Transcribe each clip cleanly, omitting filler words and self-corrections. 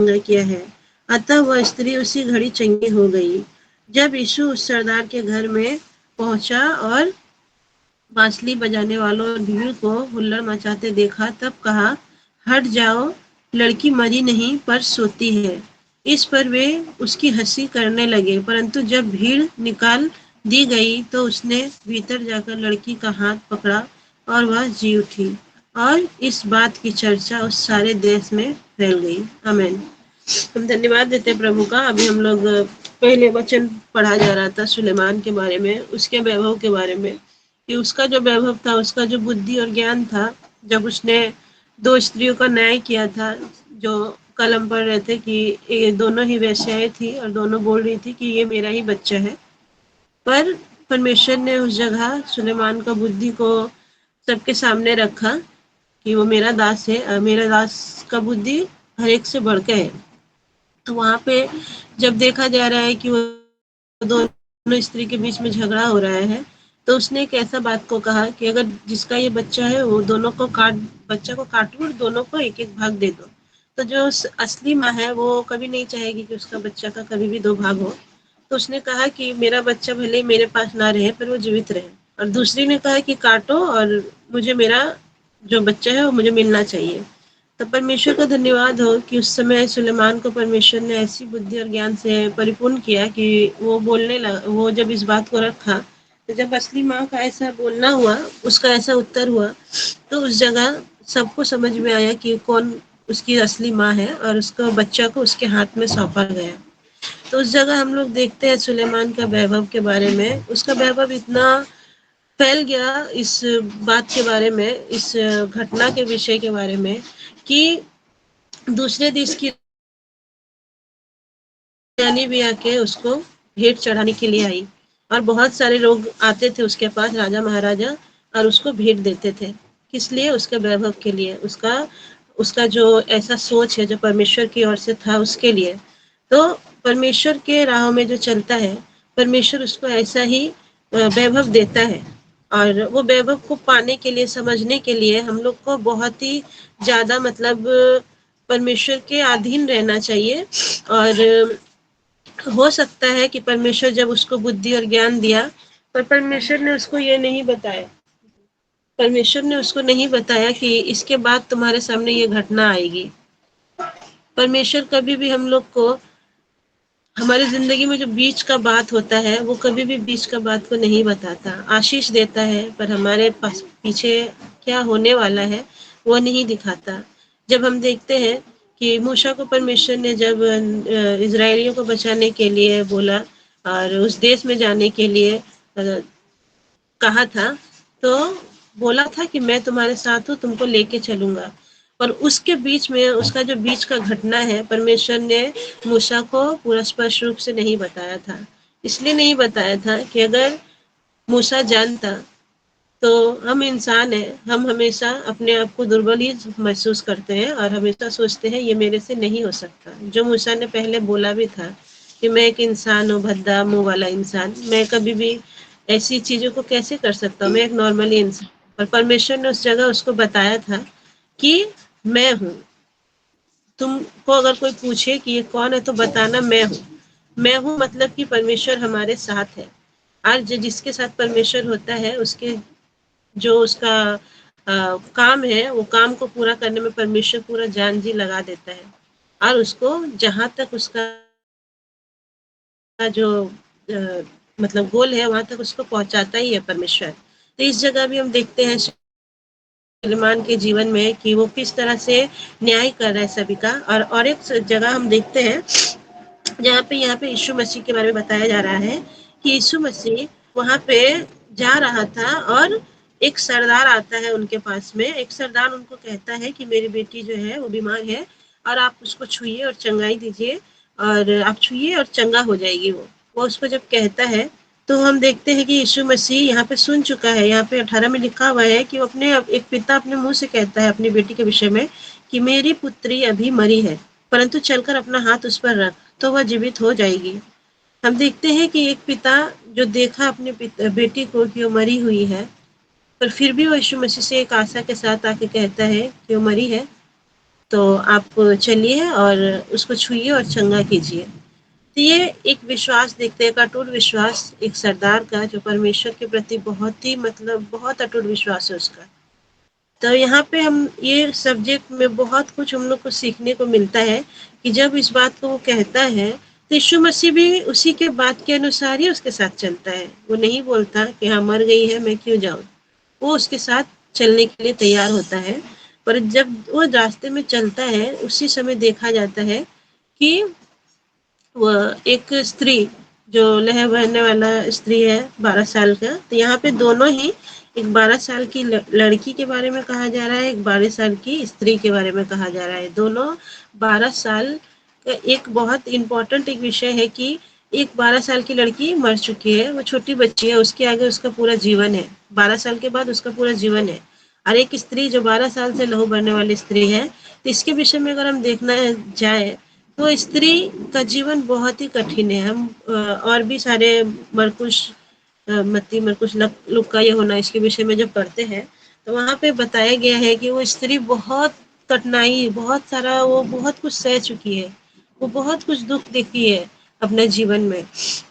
किया है। अतः वह स्त्री उसी घड़ी चंगी हो गई। जब यीशु उस सरदार के घर में पहुंचा और बांसुरी बजाने वालों और भीड़ को हुल्लड़ मचाते देखा, तब कहा, हट जाओ, लड़की मरी नहीं पर सोती है। इस पर वे उसकी हंसी करने लगे, परंतु जब भीड़ निकाल दी गई तो उसने भीतर जाकर लड़की का हाथ पकड़ा और वह जी उठी। और इस बात की चर्चा उस सारे देश में फैल गई। आमीन। हम धन्यवाद देते प्रभु का। अभी हम लोग पहले वचन पढ़ा जा रहा था सुलेमान के बारे में, उसके वैभव के बारे में, कि उसका जो वैभव था, उसका जो बुद्धि और ज्ञान था, जब उसने 2 स्त्रियों का न्याय किया था जो कलम पढ़ रहे थे कि ये दोनों ही वेश्याएं थी और दोनों बोल रही थी कि ये मेरा ही बच्चा है। पर परमेश्वर ने उस जगह सुलेमान का बुद्धि को सबके सामने रखा कि वो मेरा दास है, मेरा दास का बुद्धि हर एक से बढ़ के है। तो वहाँ पे जब देखा जा रहा है कि वो दोनों स्त्री के बीच में झगड़ा हो रहा है, तो उसने एक ऐसा बात को कहा कि अगर जिसका ये बच्चा है वो दोनों को बच्चा को काटो और दोनों को एक एक भाग दे दो। तो जो असली माँ है वो कभी नहीं चाहेगी कि उसका बच्चा का कभी भी 2 भाग हो। तो उसने कहा कि मेरा बच्चा भले ही मेरे पास ना रहे पर वो जीवित रहे। और दूसरी ने कहा कि काटो और मुझे मेरा जो बच्चा है वो मुझे मिलना चाहिए। तो परमेश्वर का धन्यवाद हो कि उस समय सुलेमान को परमेश्वर ने ऐसी बुद्धि और ज्ञान से परिपूर्ण किया कि वो बोलने लगा। वो जब इस बात को रखा, तो जब असली माँ का ऐसा बोलना हुआ, उसका ऐसा उत्तर हुआ, तो उस जगह सबको समझ में आया कि कौन उसकी असली माँ है और उसका बच्चा को उसके हाथ में सौंपा गया। तो उस जगह हम लोग देखते हैं सुलेमान का वैभव के बारे में। उसका वैभव इतना फैल गया इस बात के बारे में, इस घटना के विषय के बारे में, कि दूसरे देश की रानी भी आके उसको भेंट चढ़ाने के लिए आई और बहुत सारे लोग आते थे उसके पास, राजा महाराजा, और उसको भेंट देते थे। किस लिए? उसके वैभव के लिए, उसका उसका जो ऐसा सोच है जो परमेश्वर की ओर से था उसके लिए। तो परमेश्वर के राह में जो चलता है, परमेश्वर उसको ऐसा ही वैभव देता है। और वो वैभव को पाने के लिए, समझने के लिए हम लोग को बहुत ही ज़्यादा मतलब परमेश्वर के अधीन रहना चाहिए। और हो सकता है कि परमेश्वर जब उसको बुद्धि और ज्ञान दिया, पर परमेश्वर ने उसको ये नहीं बताया, परमेश्वर ने उसको नहीं बताया कि इसके बाद तुम्हारे सामने ये घटना आएगी। परमेश्वर कभी भी हम लोग को हमारी जिंदगी में जो बीच का बात होता है वो कभी भी बीच का बात को नहीं बताता। आशीष देता है पर हमारे पास पीछे क्या होने वाला है वो नहीं दिखाता। जब हम देखते हैं कि मूसा को परमेश्वर ने जब इजरायलियों को बचाने के लिए बोला और उस देश में जाने के लिए कहा था, तो बोला था कि मैं तुम्हारे साथ हूँ, तुमको लेके चलूंगा। और उसके बीच में उसका जो बीच का घटना है, परमेश्वर ने मूसा को पूरा स्पष्ट रूप से नहीं बताया था। इसलिए नहीं बताया था कि अगर मूसा जानता, तो हम इंसान हैं, हम हमेशा अपने आप को दुर्बल ही महसूस करते हैं और हमेशा सोचते हैं ये मेरे से नहीं हो सकता। जो मूसा ने पहले बोला भी था कि मैं एक इंसान हूँ, भद्दा मुंह वाला इंसान, मैं कभी भी ऐसी चीज़ों को कैसे कर सकता हूँ, मैं एक नॉर्मली इंसान। पर परमेश्वर ने उस जगह उसको बताया था कि मैं हूँ। तुमको अगर कोई पूछे कि ये कौन है तो बताना मैं हूँ। मैं हूँ मतलब कि परमेश्वर हमारे साथ है। और जिसके साथ परमेश्वर होता है उसके जो उसका काम है वो काम को पूरा करने में परमेश्वर पूरा जान जी लगा देता है और उसको जहाँ तक उसका जो मतलब गोल है वहां तक उसको पहुंचाता ही है परमेश्वर। तो इस जगह भी हम देखते हैं सुलेमान के जीवन में कि वो किस तरह से न्याय कर रहा है सभी का। और एक जगह हम देखते हैं जहाँ पे यहाँ पे यीशु मसीह के बारे में बताया जा रहा है कि यीशु मसीह वहाँ पे जा रहा था और एक सरदार आता है उनके पास में। एक सरदार उनको कहता है कि मेरी बेटी जो है वो बीमार है और आप उसको छुइए और चंगाई दीजिए, और आप छुइए और चंगा हो जाएगी वो उसको जब कहता है, तो हम देखते हैं कि यीशु मसीह यहाँ पे सुन चुका है। यहाँ पे 18 में लिखा हुआ है कि वो अपने एक पिता अपने मुंह से कहता है अपनी बेटी के विषय में कि मेरी पुत्री अभी मरी है, परंतु चलकर अपना हाथ उस पर रख तो वह जीवित हो जाएगी। हम देखते हैं कि एक पिता जो देखा अपने बेटी को कि वो मरी हुई है, पर फिर भी वो यीशु मसीह से एक आशा के साथ आके कहता है कि वो मरी है तो आप चलिए और उसको छूइए और चंगा कीजिए। तो ये एक विश्वास देखते हैं, एक अटूट विश्वास एक सरदार का, जो परमेश्वर के प्रति बहुत ही मतलब बहुत अटूट विश्वास है उसका। तो यहाँ पे हम ये सब्जेक्ट में बहुत कुछ हम लोग को सीखने को मिलता है कि जब इस बात को वो कहता है तो यीशु मसीह भी उसी के बात के अनुसार ही उसके साथ चलता है। वो नहीं बोलता कि हाँ मर गई है मैं क्यों जाऊँ, वो उसके साथ चलने के लिए तैयार होता है। पर जब वो रास्ते में चलता है उसी समय देखा जाता है कि वह एक स्त्री जो लहर बहने वाला स्त्री है 12 साल का, तो यहाँ पे दोनों ही एक 12 साल की लड़की के बारे में कहा जा रहा है, एक 12 साल की स्त्री के बारे में कहा जा रहा है। दोनों 12 साल का एक बहुत इम्पोर्टेंट एक विषय है कि एक 12 साल की लड़की मर चुकी है, वो छोटी बच्ची है, उसके आगे उसका पूरा जीवन है, 12 साल के बाद उसका पूरा जीवन है। और एक स्त्री जो 12 साल से लहू बहने वाली स्त्री है, तो इसके विषय में अगर हम देखना जाए तो स्त्री का जीवन बहुत ही कठिन है। हम और भी सारे मरकुश मत्ती मरकुश लुक्का ये होना इसके विषय में जब पढ़ते हैं तो वहाँ पे बताया गया है कि वो स्त्री बहुत कठिनाई बहुत सारा वो बहुत कुछ सह चुकी है, वो बहुत कुछ दुख देखी है अपने जीवन में।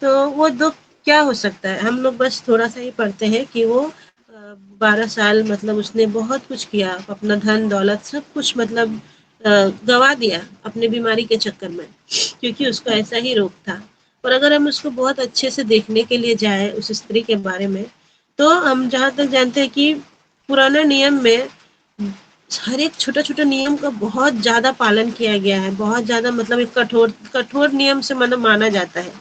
तो वो दुख क्या हो सकता है, हम लोग बस थोड़ा सा ही पढ़ते हैं कि वो 12 साल मतलब उसने बहुत कुछ किया, अपना धन दौलत सब कुछ मतलब गवा दिया अपने बीमारी के चक्कर में, क्योंकि उसको ऐसा ही रोग था। और अगर हम उसको बहुत अच्छे से देखने के लिए जाए उस स्त्री के बारे में, तो हम जहाँ तक जानते हैं कि पुराने नियम में हर एक छोटा छोटा नियम का बहुत ज़्यादा पालन किया गया है, बहुत ज़्यादा मतलब एक कठोर कठोर नियम से मतलब माना जाता है।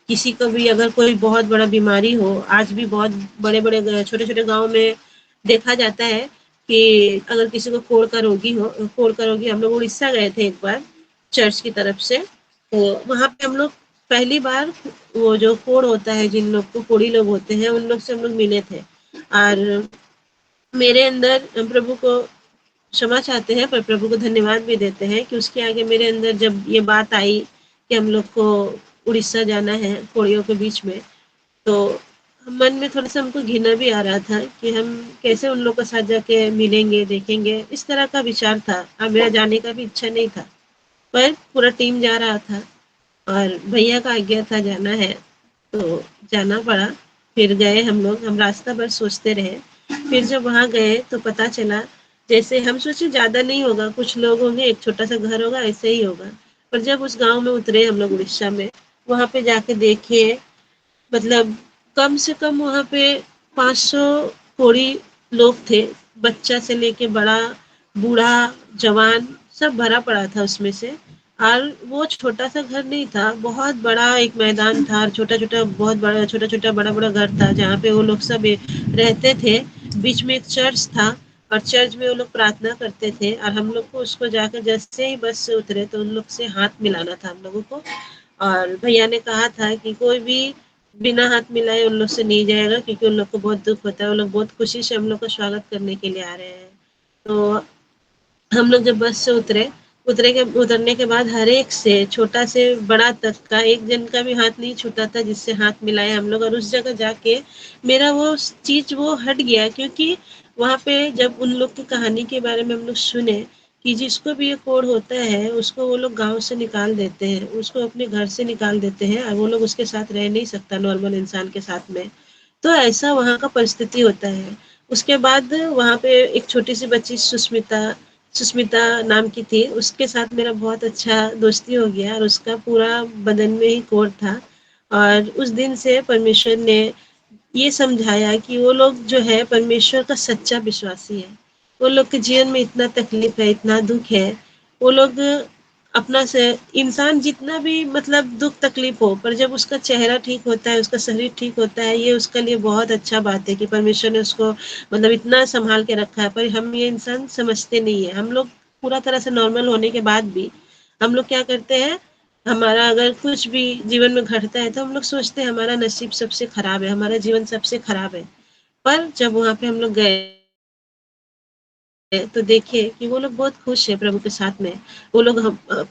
किसी को भी अगर कोई बहुत बड़ा बीमारी हो, आज भी बहुत बड़े बड़े छोटे छोटे गाँव में देखा जाता है कि अगर किसी को कोढ़ का रोगी हो, कोढ़ का रोगी, हम लोग उड़ीसा गए थे एक बार चर्च की तरफ से, तो वहाँ पे हम लोग पहली बार वो जो कोढ़ होता है, जिन लोग को कोढ़ी लोग होते हैं, उन लोग से हम लोग मिले थे। और मेरे अंदर प्रभु को क्षमा चाहते हैं, पर प्रभु को धन्यवाद भी देते हैं कि उसके आगे मेरे अंदर जब ये बात आई कि हम लोग को उड़ीसा जाना है कोढ़ियों के बीच में, तो मन में थोड़ा सा हमको घिना भी आ रहा था कि हम कैसे उन लोग के साथ जाके मिलेंगे देखेंगे, इस तरह का विचार था। और मेरा जाने का भी इच्छा नहीं था, पर पूरा टीम जा रहा था और भैया का आज्ञा था जाना है तो जाना पड़ा। फिर गए हम लोग, हम रास्ता भर सोचते रहे। फिर जब वहाँ गए तो पता चला, जैसे हम सोचे ज़्यादा नहीं होगा, कुछ लोग होंगे, एक छोटा सा घर होगा, ऐसे ही होगा। पर जब उस गांव में उतरे हम लोग उड़ीसा में, वहाँ पे जाके देखे, मतलब कम से कम वहाँ पे 500 कोढ़ी लोग थे, बच्चा से लेके बड़ा बूढ़ा जवान सब भरा पड़ा था उसमें से। और वो छोटा सा घर नहीं था, बहुत बड़ा एक मैदान था, और छोटा छोटा बहुत बड़ा छोटा छोटा बड़ा बड़ा घर था जहाँ पे वो लोग सब रहते थे। बीच में एक चर्च था और चर्च में वो लोग प्रार्थना करते थे। और हम लोग को उसको जाकर जैसे ही बस से उतरे तो उन लोग से हाथ मिलाना था हम लोगों को। और भैया ने कहा था कि कोई भी बिना हाथ मिलाए उन लोग से नहीं जाएगा, क्योंकि उन लोग को बहुत दुख होता है, वो लोग बहुत खुशी से हम लोग का स्वागत करने के लिए आ रहे हैं। तो हम लोग जब बस से उतरने के बाद हर एक से छोटा से बड़ा तक का एक जन का भी हाथ नहीं छूटा था जिससे हाथ मिलाए हम लोग। और उस जगह जाके मेरा वो चीज वो हट गया, क्योंकि वहाँ पे जब उन लोग की कहानी के बारे में हम लोग सुने कि जिसको भी ये कोढ़ होता है उसको वो लोग गांव से निकाल देते हैं, उसको अपने घर से निकाल देते हैं, और वो लोग उसके साथ रह नहीं सकता नॉर्मल इंसान के साथ में। तो ऐसा वहाँ का परिस्थिति होता है। उसके बाद वहाँ पे एक छोटी सी बच्ची सुष्मिता सुष्मिता नाम की थी, उसके साथ मेरा बहुत अच्छा दोस्ती हो गया और उसका पूरा बदन में ही कोढ़ था। और उस दिन से परमेश्वर ने ये समझाया कि वो लोग जो है परमेश्वर का सच्चा विश्वासी है। वो लोग के जीवन में इतना तकलीफ है, इतना दुख है, वो लोग अपना से इंसान जितना भी मतलब दुख तकलीफ हो, पर जब उसका चेहरा ठीक होता है, उसका शरीर ठीक होता है, ये उसके लिए बहुत अच्छा बात है कि परमेश्वर ने उसको मतलब इतना संभाल के रखा है। पर हम ये इंसान समझते नहीं है। हम लोग पूरा तरह से नॉर्मल होने के बाद भी हम लोग क्या करते हैं, हमारा अगर कुछ भी जीवन में घटता है तो हम लोग सोचते हैं हमारा नसीब सबसे खराब है, हमारा जीवन सबसे खराब है। पर जब वहाँ पे हम लोग गए तो देखिए कि वो लोग बहुत खुश है प्रभु के साथ में। वो लोग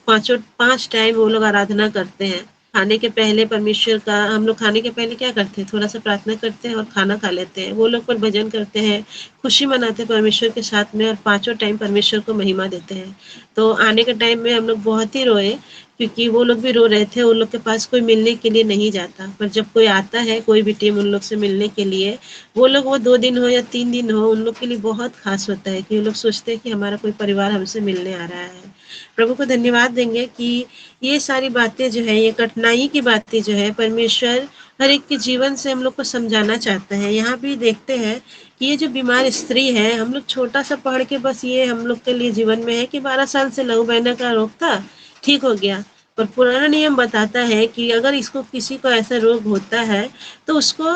पाँच टाइम वो लोग आराधना करते हैं, खाने के पहले परमेश्वर का, हम लोग खाने के पहले क्या करते हैं, थोड़ा सा प्रार्थना करते हैं और खाना खा लेते हैं। वो लोग पर भजन करते हैं, खुशी मनाते हैं परमेश्वर के साथ में, और पांचों टाइम परमेश्वर को महिमा देते हैं। तो आने के टाइम में हम लोग बहुत ही रोए, क्योंकि वो लोग भी रो रहे थे। उन लोग के पास कोई मिलने के लिए नहीं जाता, पर जब कोई आता है, कोई भी टीम उन लोग से मिलने के लिए, वो लोग, वो 2 दिन हो या 3 दिन हो, उन लोग के लिए बहुत खास होता है कि वो लोग सोचते हैं कि हमारा कोई परिवार हमसे मिलने आ रहा है। प्रभु को धन्यवाद देंगे कि ये सारी बातें जो है, ये कठिनाई की बातें जो है, परमेश्वर हर एक के जीवन से हम लोग को समझाना चाहता है। यहाँ भी देखते हैं कि ये जो बीमार स्त्री है, हम लोग छोटा सा पढ़ के बस ये हम लोग के लिए जीवन में है कि 12 साल से लहू बहने का रोग था, ठीक हो गया। पर पुराना नियम बताता है कि अगर इसको, किसी को ऐसा रोग होता है, तो उसको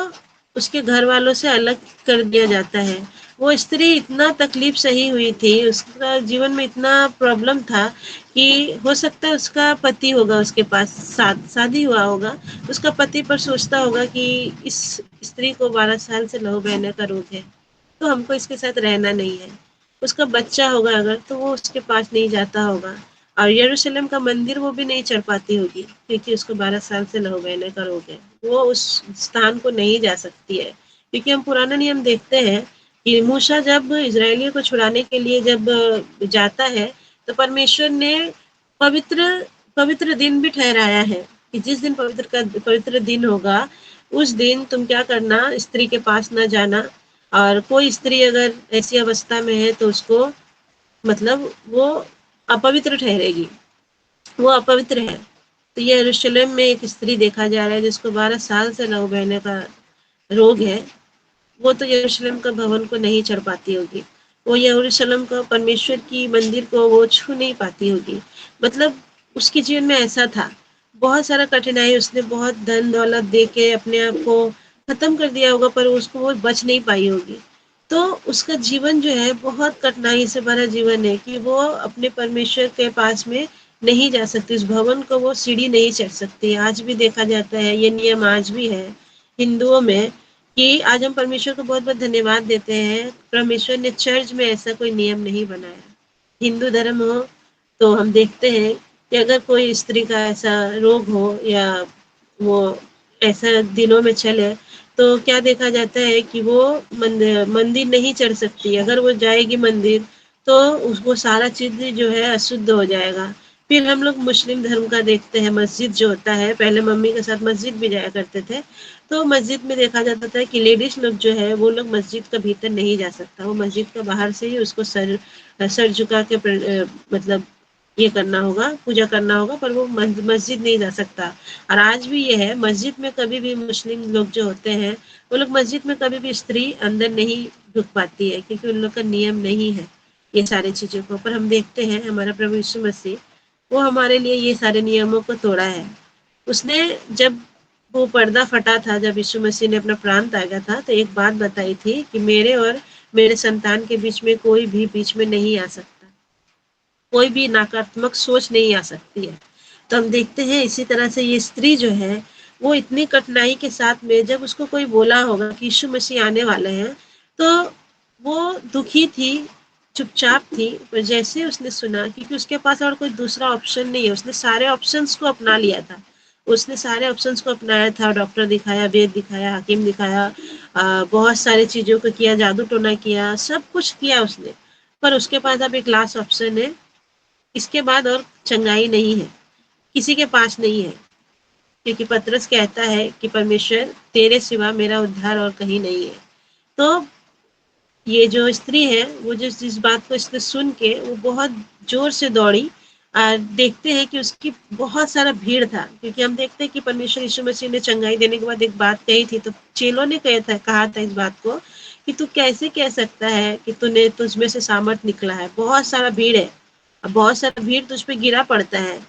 उसके घर वालों से अलग कर दिया जाता है। वो स्त्री इतना तकलीफ सही हुई थी, उसका जीवन में इतना प्रॉब्लम था कि हो सकता है उसका पति होगा उसके पास, शादी हुआ होगा, उसका पति पर सोचता होगा कि इस स्त्री को 12 साल से लहू बहने का रोग है, तो हमको इसके साथ रहना नहीं है। उसका बच्चा होगा अगर, तो वो उसके पास नहीं जाता होगा, और यरूशलेम का मंदिर वो भी नहीं चढ़ पाती होगी, क्योंकि उसको 12 साल से लहू बहने का रोग है। वो उस स्थान को नहीं जा सकती है, क्योंकि हम पुराना नियम देखते हैं कि मूसा जब इजरायलियों को छुड़ाने के लिए जब जाता है, तो परमेश्वर ने पवित्र पवित्र दिन भी ठहराया है कि जिस दिन पवित्र दिन होगा, उस दिन तुम क्या करना, स्त्री के पास न जाना। और कोई स्त्री अगर ऐसी अवस्था में है तो उसको, मतलब वो अपवित्र ठहरेगी, वो अपवित्र है। तो ये यरूशलेम में एक स्त्री देखा जा रहा है जिसको 12 साल से लहू बहने का रोग है। वो तो यरूशलेम का भवन को नहीं चढ़ पाती होगी, वो यरूशलेम का परमेश्वर की मंदिर को वो छू नहीं पाती होगी। मतलब उसके जीवन में ऐसा था, बहुत सारा कठिनाई, उसने बहुत धन दौलत दे के अपने आप को खत्म कर दिया होगा, पर उसको वो बच नहीं पाई होगी। तो उसका जीवन जो है बहुत कठिनाई से भरा जीवन है कि वो अपने परमेश्वर के पास में नहीं जा सकती, उस भवन को वो सीढ़ी नहीं चढ़ सकती। आज भी देखा जाता है, ये नियम आज भी है हिंदुओं में, कि आज हम परमेश्वर को बहुत बहुत धन्यवाद देते हैं, परमेश्वर ने चर्च में ऐसा कोई नियम नहीं बनाया। हिंदू धर्म हो तो हम देखते हैं कि अगर कोई स्त्री का ऐसा रोग हो या वो ऐसा दिनों में चले, तो क्या देखा जाता है कि वो मंदिर नहीं चढ़ सकती। अगर वो जाएगी मंदिर, तो उसको सारा चीज जो है अशुद्ध हो जाएगा। फिर हम लोग मुस्लिम धर्म का देखते हैं, मस्जिद जो होता है, पहले मम्मी के साथ मस्जिद भी जाया करते थे, तो मस्जिद में देखा जाता था कि लेडीज लोग जो है, वो लोग मस्जिद का भीतर नहीं जा सकता, वो मस्जिद का बाहर से ही उसको सर झुका के मतलब ये करना होगा, पूजा करना होगा, पर वो मस्जिद नहीं जा सकता। और आज भी ये है, मस्जिद में कभी भी मुस्लिम लोग जो होते हैं, वो लोग मस्जिद में कभी भी स्त्री अंदर नहीं ढुक पाती है, क्योंकि उन लोग का नियम नहीं है ये सारी चीजों को। पर हम देखते हैं हमारा प्रभु यीशु मसीह, वो हमारे लिए ये सारे नियमों को तोड़ा है। उसने, जब वो पर्दा फटा था, जब यीशु मसीह ने अपना प्राण त्यागा था, तो एक बात बताई थी कि मेरे और मेरे संतान के बीच में कोई भी बीच में नहीं आ सकता, कोई भी नकारात्मक सोच नहीं आ सकती है। तो हम देखते हैं इसी तरह से ये स्त्री जो है, वो इतनी कठिनाई के साथ में, जब उसको कोई बोला होगा कि यीशु मसीह आने वाले हैं, तो वो दुखी थी, चुपचाप थी। पर जैसे उसने सुना, क्योंकि उसके पास और कोई दूसरा ऑप्शन नहीं है, उसने सारे ऑप्शंस को अपना लिया था, उसने सारे ऑप्शंस को अपनाया था, डॉक्टर दिखाया, वेद दिखाया, हकीम दिखाया, बहुत सारी चीजों को किया, जादू टोना किया, सब कुछ किया उसने। पर उसके पास अब एक लास्ट ऑप्शन है, इसके बाद और चंगाई नहीं है, किसी के पास नहीं है, क्योंकि पतरस कहता है कि परमेश्वर तेरे सिवा मेरा उद्धार और कहीं नहीं है। तो ये जो स्त्री है, वो जिस बात को इसने सुन के वो बहुत जोर से दौड़ी, और देखते हैं कि उसकी बहुत सारा भीड़ था, क्योंकि हम देखते हैं कि परमेश्वर यीशु मसीह ने चंगाई देने के बाद एक बात कही थी, तो चेलों ने कहा था इस बात को कि तू कैसे कह सकता है कि तूने, तुझमें से सामर्थ निकला है, बहुत सारा भीड़ है, अब बहुत सारा भीड़ तुझ पे गिरा पड़ता है,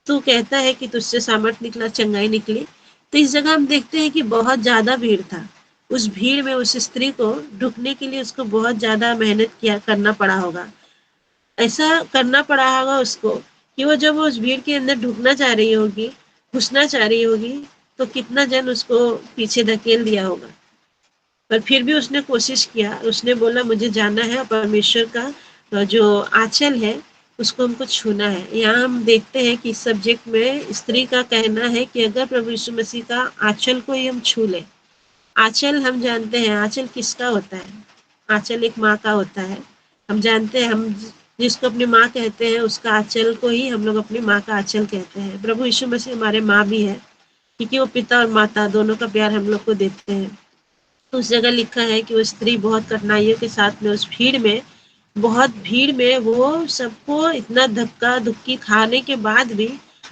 तू कहता है कि तुझसे सामर्थ निकला, चंगाई निकली। तो इस जगह हम देखते हैं कि बहुत ज्यादा भीड़ था, उस भीड़ में उस स्त्री को ढुकने के लिए उसको बहुत ज्यादा मेहनत किया करना पड़ा होगा, ऐसा करना पड़ा होगा उसको कि वो जब वो उस भीड़ के अंदर ढुकना चाह रही होगी, घुसना चाह रही होगी, तो कितना जन उसको पीछे धकेल दिया होगा। पर फिर भी उसने कोशिश किया, उसने बोला मुझे जाना है, परमेश्वर का जो आंचल है उसको हमको छूना है। यहाँ हम देखते हैं कि इस सब्जेक्ट में स्त्री का कहना है कि अगर प्रभु यीशु मसीह का आंचल को ही हम छू लें। आंचल हम जानते हैं आंचल किसका होता है, आंचल एक माँ का होता है। हम जानते हैं, हम जिसको अपनी माँ कहते हैं उसका आंचल को ही हम लोग अपनी माँ का आंचल कहते हैं। प्रभु यीशु मसीह हमारे माँ भी है, क्योंकि वो पिता और माता दोनों का प्यार हम लोग को देते हैं। उस जगह लिखा है कि वो स्त्री बहुत कठिनाइयों के साथ में उस भीड़ में, बहुत भीड़ में वो सबको इतना धक्का धुक्की खाने के बाद भी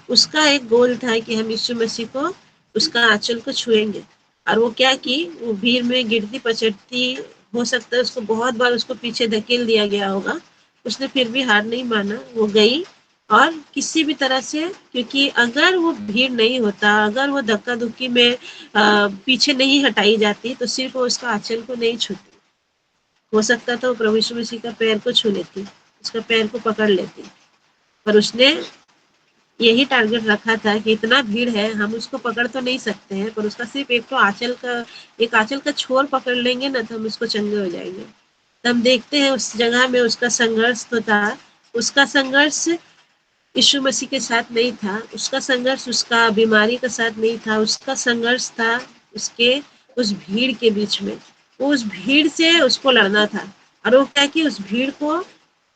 उसका एक गोल था कि हम यीशु मसीह को, उसका आंचल को छुएंगे। और वो क्या की, वो भीड़ में गिरती पचटती, हो सकता है उसको बहुत बार उसको पीछे धकेल दिया गया होगा, उसने फिर भी हार नहीं माना, वो गई। और किसी भी तरह से, क्योंकि अगर वो भीड़ नहीं होता, अगर वो धक्का धुक्की में पीछे नहीं हटाई जाती तो सिर्फ वो उसका आंचल को नहीं छूती। हो सकता था वो प्रभु यीशु मसीह का पैर को छू लेती, उसका पैर को पकड़ लेती, पर उसने यही टारगेट रखा था कि इतना भीड़ है, हम उसको पकड़ तो नहीं सकते हैं, पर उसका सिर्फ एक तो आंचल का छोर पकड़ लेंगे ना तो हम उसको चंगे हो जाएंगे। तो हम देखते हैं उस जगह में उसका संघर्ष तो था। उसका संघर्ष यीशु मसीह के साथ नहीं था, उसका संघर्ष उसका बीमारी के साथ नहीं था, उसका संघर्ष था उसके उस भीड़ के बीच में। वो उस भीड़ से उसको लड़ना था, और वो क्या कि उस भीड़ को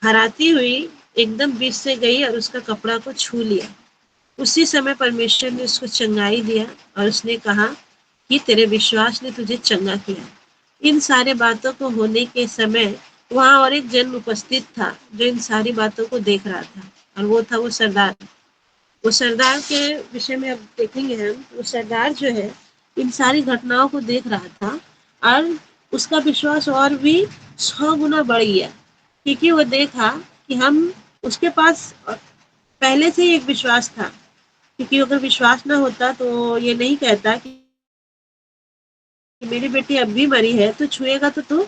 हराती हुई एकदम बीच से गई और उसका कपड़ा को छू लिया। उसी समय परमेश्वर ने उसको चंगाई दिया और उसने कहा कि तेरे विश्वास ने तुझे चंगा किया। इन सारे बातों को होने के समय वहाँ और एक जन उपस्थित था जो इन सारी बातों को देख रहा था, और वो था वो सरदार। वो सरदार के विषय में अब देखेंगे हम। वो सरदार जो है इन सारी घटनाओं को देख रहा था, और उसका विश्वास और भी 100 गुना बढ़ गया, क्योंकि वो देखा कि हम, उसके पास पहले से ही एक विश्वास था। क्योंकि अगर विश्वास ना होता तो ये नहीं कहता कि मेरी बेटी अब भी मरी है तो छुएगा तो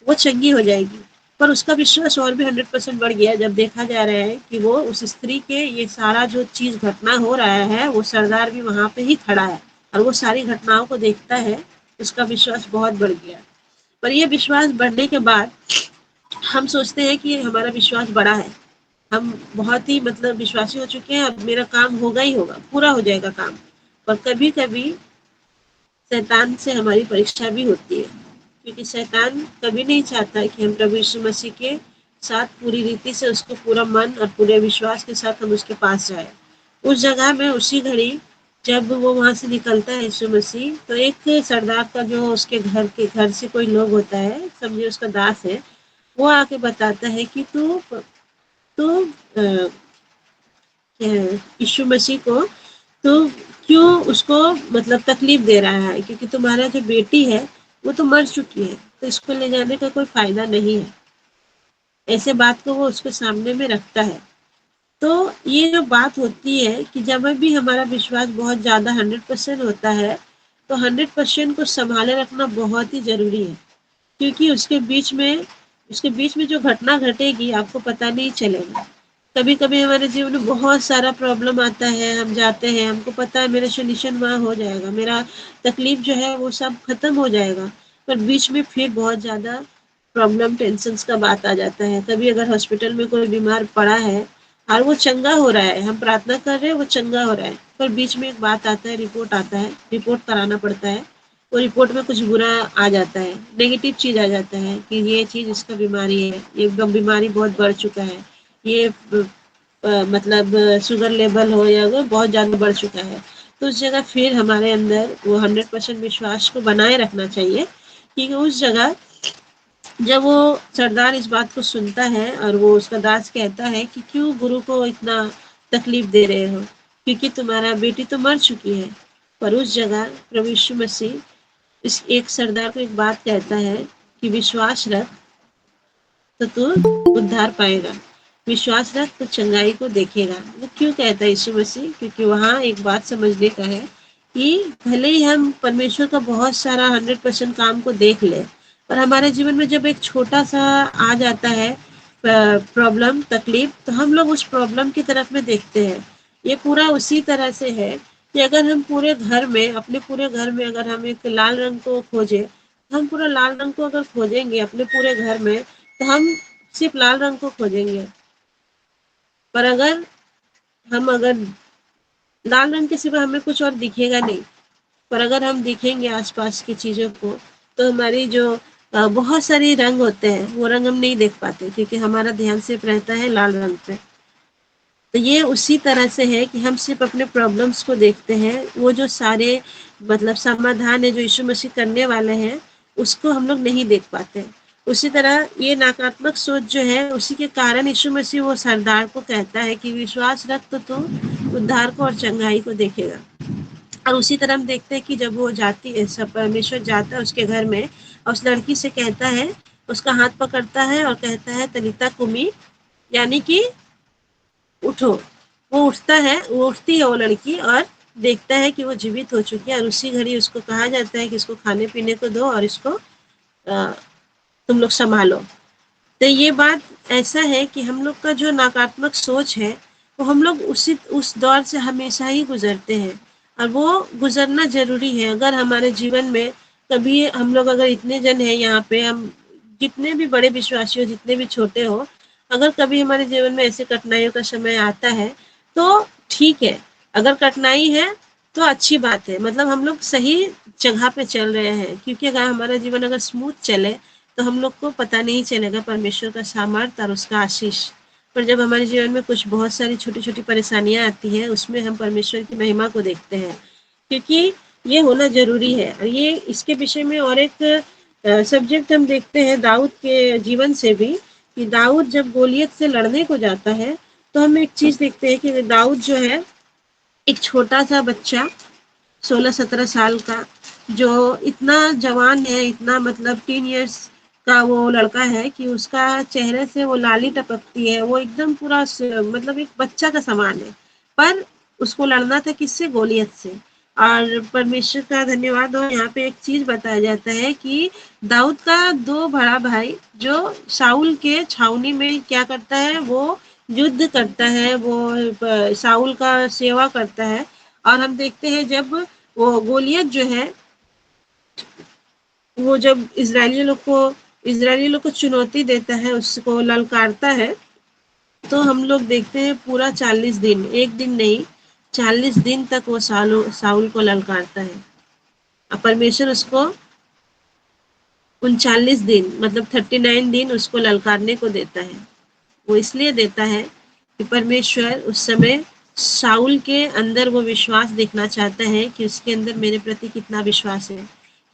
वो चंगी हो जाएगी। पर उसका विश्वास और भी 100% बढ़ गया जब देखा जा रहा है कि वो उस स्त्री के ये सारा जो चीज घटना हो रहा है, वो सरदार भी वहां पे ही खड़ा है और वो सारी घटनाओं को देखता है। उसका विश्वास बहुत बढ़ गया। पर ये विश्वास बढ़ने के बाद हम सोचते हैं कि हमारा विश्वास बड़ा है, हम बहुत ही मतलब विश्वासी हो चुके हैं, अब मेरा काम होगा ही होगा, पूरा हो जाएगा काम। पर कभी कभी शैतान से हमारी परीक्षा भी होती है, क्योंकि शैतान कभी नहीं चाहता कि हम प्रभु यीशु मसीह के साथ पूरी रीति से, उसको पूरा मन और पूरे विश्वास के साथ हम उसके पास जाए। उस जगह में उसी घड़ी जब वो वहां से निकलता है यीशु मसीह, तो एक सरदार का जो उसके घर से कोई लोग होता है, समझे उसका दास है, वो आके बताता है कि तू यीशु मसीह को तो क्यों उसको मतलब तकलीफ दे रहा है, क्योंकि तुम्हारा जो बेटी है वो तो मर चुकी है, तो इसको ले जाने का कोई फायदा नहीं है। ऐसे बात को वो उसके सामने में रखता है। तो ये जो बात होती है कि जब भी हमारा विश्वास बहुत ज़्यादा 100% होता है, तो 100% को संभाले रखना बहुत ही ज़रूरी है, क्योंकि उसके बीच में जो घटना घटेगी आपको पता नहीं चलेगा। कभी कभी हमारे जीवन में बहुत सारा प्रॉब्लम आता है, हम जाते हैं, हमको पता है मेरा सोल्यूशन वहाँ हो जाएगा, मेरा तकलीफ जो है वो सब खत्म हो जाएगा, पर बीच में फिर बहुत ज़्यादा प्रॉब्लम टेंशन का बात आ जाता है। कभी अगर हॉस्पिटल में कोई बीमार पड़ा है और वो चंगा हो रहा है, हम प्रार्थना कर रहे हैं, वो चंगा हो रहा है, पर बीच में एक बात आता है, रिपोर्ट आता है, रिपोर्ट कराना पड़ता है। वो रिपोर्ट में कुछ बुरा आ जाता है, नेगेटिव चीज़ आ जाता है कि ये चीज़ इसका बीमारी है, ये बीमारी बहुत बढ़ चुका है, ये मतलब शुगर लेवल हो या वो बहुत ज़्यादा बढ़ चुका है। तो उस जगह फिर हमारे अंदर वो 100% विश्वास को बनाए रखना चाहिए, क्योंकि उस जगह जब वो सरदार इस बात को सुनता है और वो उसका दास कहता है कि क्यों गुरु को इतना तकलीफ दे रहे हो, क्योंकि तुम्हारा बेटी तो मर चुकी है। पर उस जगह प्रभु यीशु मसीह इस एक सरदार को एक बात कहता है कि विश्वास रख तो तू उद्धार पाएगा, विश्वास रख तो चंगाई को देखेगा। वो क्यों कहता है यीशु मसीह, क्योंकि वहाँ एक बात समझने का है कि भले ही हम परमेश्वर का बहुत सारा 100% काम को देख ले, पर हमारे जीवन में जब एक छोटा सा आ जाता है प्रॉब्लम तकलीफ, तो हम लोग उस प्रॉब्लम की तरफ में देखते हैं। ये पूरा उसी तरह से है कि अगर हम पूरे घर में, अपने पूरे घर में अगर हम एक लाल रंग को खोजें, हम पूरा लाल रंग को अगर खोजेंगे अपने पूरे घर में, तो हम सिर्फ लाल रंग को खोजेंगे। पर अगर लाल रंग के सिवा हमें कुछ और दिखेगा नहीं। पर अगर हम देखेंगे आसपास की चीज़ों को, तो हमारी जो बहुत सारे रंग होते हैं वो रंग हम नहीं देख पाते, क्योंकि हमारा ध्यान सिर्फ रहता है लाल रंग पे। तो ये उसी तरह से है कि हम सिर्फ अपने प्रॉब्लम्स को देखते हैं, वो जो सारे मतलब समाधान है जो यीशु मसीह करने वाले हैं उसको हम लोग नहीं देख पाते। उसी तरह ये नकारात्मक सोच जो है, उसी के कारण यीशु मसीह वो सरदार को कहता है कि विश्वास रख तो तू उद्धार को और चंगाई को देखेगा। और उसी तरह हम देखते हैं कि जब वो जाती है, सब परमेश्वर जाता है उसके घर में और उस लड़की से कहता है, उसका हाथ पकड़ता है और कहता है तलीता कुमी, यानी कि उठो। वो उठता है, वो उठती है वो लड़की और देखता है कि वो जीवित हो चुकी है। और उसी घड़ी उसको कहा जाता है कि इसको खाने पीने को दो और इसको तुम लोग संभालो। तो ये बात ऐसा है कि हम लोग का जो नकारात्मक सोच है वो हम लोग उस दौर से हमेशा ही गुजरते हैं, और वो गुजरना जरूरी है। अगर हमारे जीवन में कभी हम लोग, अगर इतने जन हैं यहाँ पे, हम जितने भी बड़े विश्वासी हो, जितने भी छोटे हो, अगर कभी हमारे जीवन में ऐसे कठिनाइयों का समय आता है तो ठीक है। अगर कठिनाई है तो अच्छी बात है, मतलब हम लोग सही जगह पे चल रहे हैं। क्योंकि अगर हमारा जीवन अगर स्मूथ चले तो हम लोग को पता नहीं चलेगा परमेश्वर का सामर्थ्य और उसका आशीष। पर जब हमारे जीवन में कुछ बहुत सारी छोटी छोटी परेशानियां आती हैं, उसमें हम परमेश्वर की महिमा को देखते हैं, क्योंकि ये होना जरूरी है। और ये इसके विषय में और एक सब्जेक्ट हम देखते हैं दाऊद के जीवन से भी, कि दाऊद जब गोलियत से लड़ने को जाता है तो हम एक चीज देखते हैं कि दाऊद जो है एक छोटा सा बच्चा, 16-17 साल का, जो इतना जवान है, इतना मतलब 3 इयर्स का वो लड़का है कि उसका चेहरे से वो लाली टपकती है, वो एकदम पूरा मतलब एक बच्चा का समान है। पर उसको लड़ना था किससे? गोलियत से। और परमेश्वर का धन्यवाद हो, यहाँ पे एक चीज बताया जाता है कि दाऊद का 2 बड़ा भाई जो शाऊल के छावनी में क्या करता है, वो युद्ध करता है, वो शाऊल का सेवा करता है। और हम देखते हैं जब वो गोलियत जो है, वो जब इसराइली लोग को चुनौती देता है, उसको ललकारता है, तो हम लोग देखते हैं पूरा 40 दिन, एक दिन नहीं, 40 दिन तक वो साउल को ललकारता है। अब परमेश्वर उसको 39 दिन मतलब 39 दिन उसको ललकारने को देता है। वो इसलिए देता है कि परमेश्वर उस समय शाऊल के अंदर वो विश्वास देखना चाहता है कि उसके अंदर मेरे प्रति कितना विश्वास है।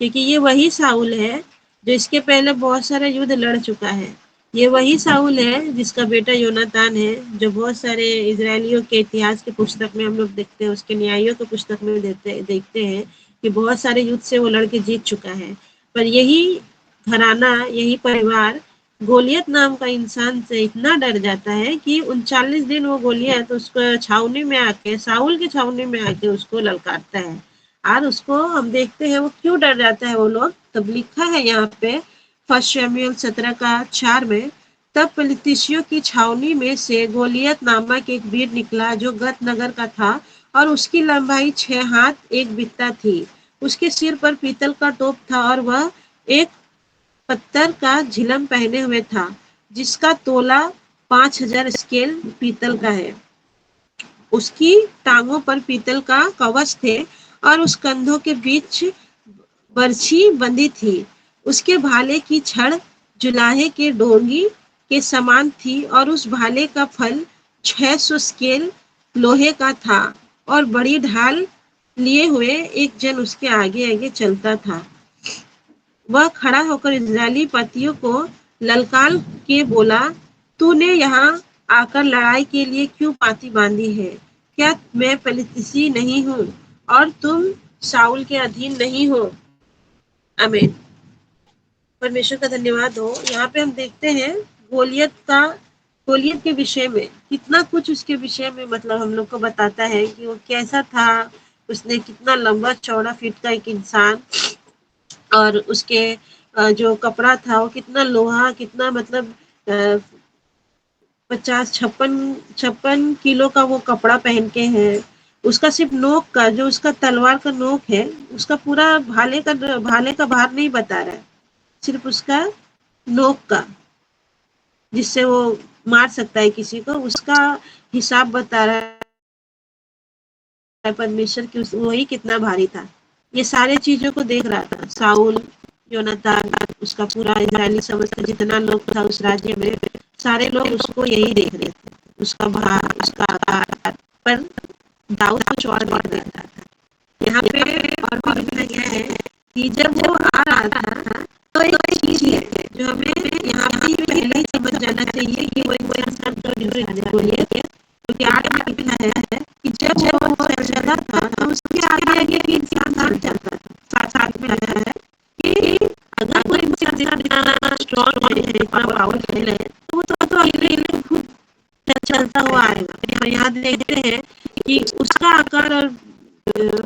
क्योंकि ये वही शाऊल है जो इसके पहले बहुत सारे युद्ध लड़ चुका है। ये वही शाऊल है जिसका बेटा योनातान है, जो बहुत सारे इजरायलियों के इतिहास के पुस्तक में हम लोग देखते हैं, उसके न्यायों के पुस्तक में देखते हैं कि बहुत सारे युद्ध से वो लड़के जीत चुका है। पर यही घराना, यही परिवार गोलियत नाम का इंसान से इतना डर जाता है कि 39 दिन वो गोलियत उसको छावनी में आके, साउल की छावनी में आके उसको ललकारता है। और उसको हम देखते हैं वो क्यों डर जाता है वो लोग, तब लिखा है यहाँ पे 1 शमूएल 17 का 4 में, तब फिलिस्तीसियों की छावनी में से गोलियत नामक एक वीर निकला जो गत नगर का था, और उसकी लंबाई 6 हाथ 1 बित्ता थी। उसके सिर पर पीतल का टोप था और वह एक पत्थर का झिलम पहने हुए था, जिसका तोला 5,000 स्केल पीतल का है। उसकी टांगों पर पीतल का कवच थे और उस कंधों के बीच बरछी बंधी थी। उसके भाले की छड़ जुलाहे के डोंगी के समान थी और उस भाले का फल 600 स्केल लोहे का था, और बड़ी ढाल लिए हुए एक जन उसके आगे आगे चलता था। वह खड़ा होकर इजरायली पतियों को ललकार के बोला, तूने यहाँ आकर लड़ाई के लिए क्यों पाती बांधी है? क्या मैं फिलिस्ती नहीं हूँ और तुम शाऊल के अधीन नहीं हो? आमीन। परमेश्वर का धन्यवाद हो। यहाँ पे हम देखते हैं गोलियत के विषय में कितना कुछ, उसके विषय में मतलब हम लोग को बताता है कि वो कैसा था। उसने कितना लंबा चौड़ा फीट का एक इंसान, और उसके जो कपड़ा था वो कितना लोहा, कितना मतलब 50-56 किलो का वो कपड़ा पहन के है। उसका सिर्फ नोक का, जो उसका तलवार का नोक है, उसका पूरा भाले का भार नहीं बता रहा है, सिर्फ उसका नोक का, जिससे वो मार सकता है किसी को, उसका हिसाब बता रहा है परमेश्वर की, वही कितना भारी था। ये सारे चीजों को देख रहा था साउल, योनातान, उसका पूरा इजरायली समस्त जितना लोग था उस राज्य में, सारे लोग उसको यही देख रहे थे, उसका भार, उसका आकार। पर दाऊद कुछ और देख रहा था। यहाँ पे और भी लिखा गया है कि जब वो आ रहा था तो एक चीज है जो हमें यहाँ पे पहले ही समझ जाना चाहिए कि वो इंसान क्यों ड्यूटी बोलिए, क्योंकि आठ में लिखा है कि जब वो चला था तो उसके आगे आगे भी इंसान चल जाता था। साथ साथ में लिखा है कि अगर कोई इंसान इतना स्ट्रॉन्ग है, इतना पावरफुल है, तो वो तो अकेले खुद चलता हुआ आएगा। और यहाँ देखते हैं कि उसका आकार और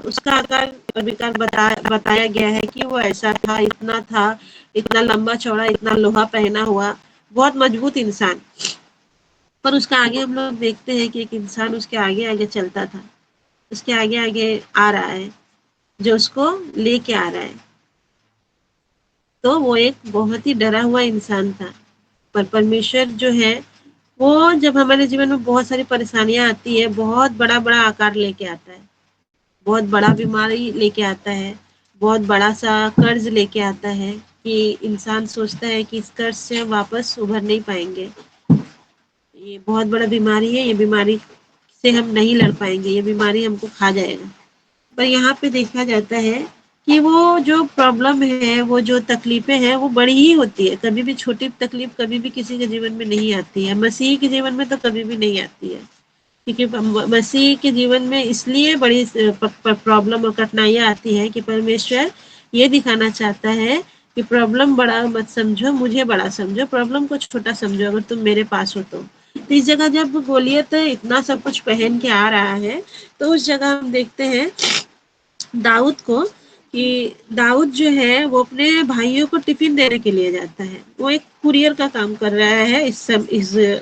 उसका आकार विकार बताया गया है कि वो ऐसा था, इतना लंबा चौड़ा, इतना लोहा पहना हुआ, बहुत मजबूत इंसान। पर उसका आगे हम लोग देखते हैं कि एक इंसान उसके आगे आगे चलता था, उसके आगे आगे आ रहा है, जो उसको लेके आ रहा है। तो वो एक बहुत ही डरा हुआ इंसान था। पर परमेश्वर जो है वो जब हमारे जीवन में बहुत सारी परेशानियां आती है, बहुत बड़ा बड़ा आकार लेके आता है, बहुत बड़ा बीमारी लेके आता है, बहुत बड़ा सा कर्ज लेके आता है कि इंसान सोचता है कि इस कर्ज से हम वापस उभर नहीं पाएंगे, ये बहुत बड़ा बीमारी है, ये बीमारी से हम नहीं लड़ पाएंगे, ये बीमारी हमको खा जाएगा। पर यहाँ पे देखा जाता है कि वो जो प्रॉब्लम है, वो जो तकलीफें हैं, वो बड़ी ही होती है। कभी भी छोटी तकलीफ कभी भी किसी के जीवन में नहीं आती है, मसीह के जीवन में तो कभी भी नहीं आती है। क्योंकि मसीह के जीवन में इसलिए बड़ी प्रॉब्लम और कठिनाइयाँ आती हैं कि परमेश्वर ये दिखाना चाहता है कि प्रॉब्लम बड़ा मत समझो, मुझे बड़ा समझो, प्रॉब्लम को छोटा समझो अगर तुम मेरे पास हो तो। इस जगह जब गोलियत इतना सब कुछ पहन के आ रहा है, तो उस जगह हम देखते हैं दाऊद को कि दाऊद जो है वो अपने भाइयों को टिफिन देने के लिए जाता है। वो एक कुरियर का काम कर रहा है इस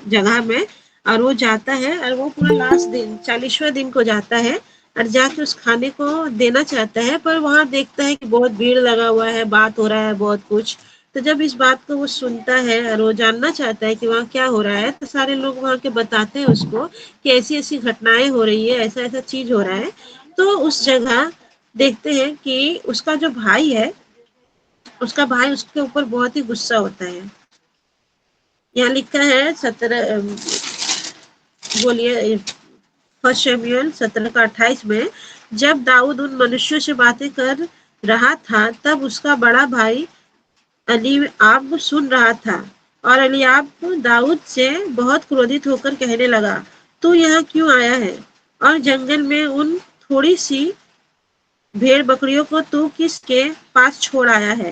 जगह में, और वो जाता है और वो पूरा लास्ट दिन 40वां दिन को जाता है और जाके उस खाने को देना चाहता है। पर वहां देखता है कि बहुत भीड़ लगा हुआ है, बात हो रहा है बहुत कुछ। तो जब इस बात को वो सुनता है और वो जानना चाहता है कि वहाँ क्या हो रहा है, तो सारे लोग वहाँ के बताते हैं उसको कि ऐसी ऐसी घटनाएं हो रही है, ऐसा ऐसा चीज हो रहा है। तो उस जगह देखते हैं कि उसका जो भाई है, उसका भाई उसके ऊपर बहुत ही गुस्सा होता है। यहाँ लिखा है 17 बोलिए, फर्स्ट शमूएल 17 का 28 में, जब दाऊद उन मनुष्यों से बातें कर रहा था तब उसका बड़ा भाई एलीआब सुन रहा था। और एलीआब दाऊद से बहुत क्रोधित होकर कहने लगा, तू यहाँ क्यों आया है और जंगल में उन थोड़ी सी भेड़ बकरियों को तू किसके पास छोड़ आया है?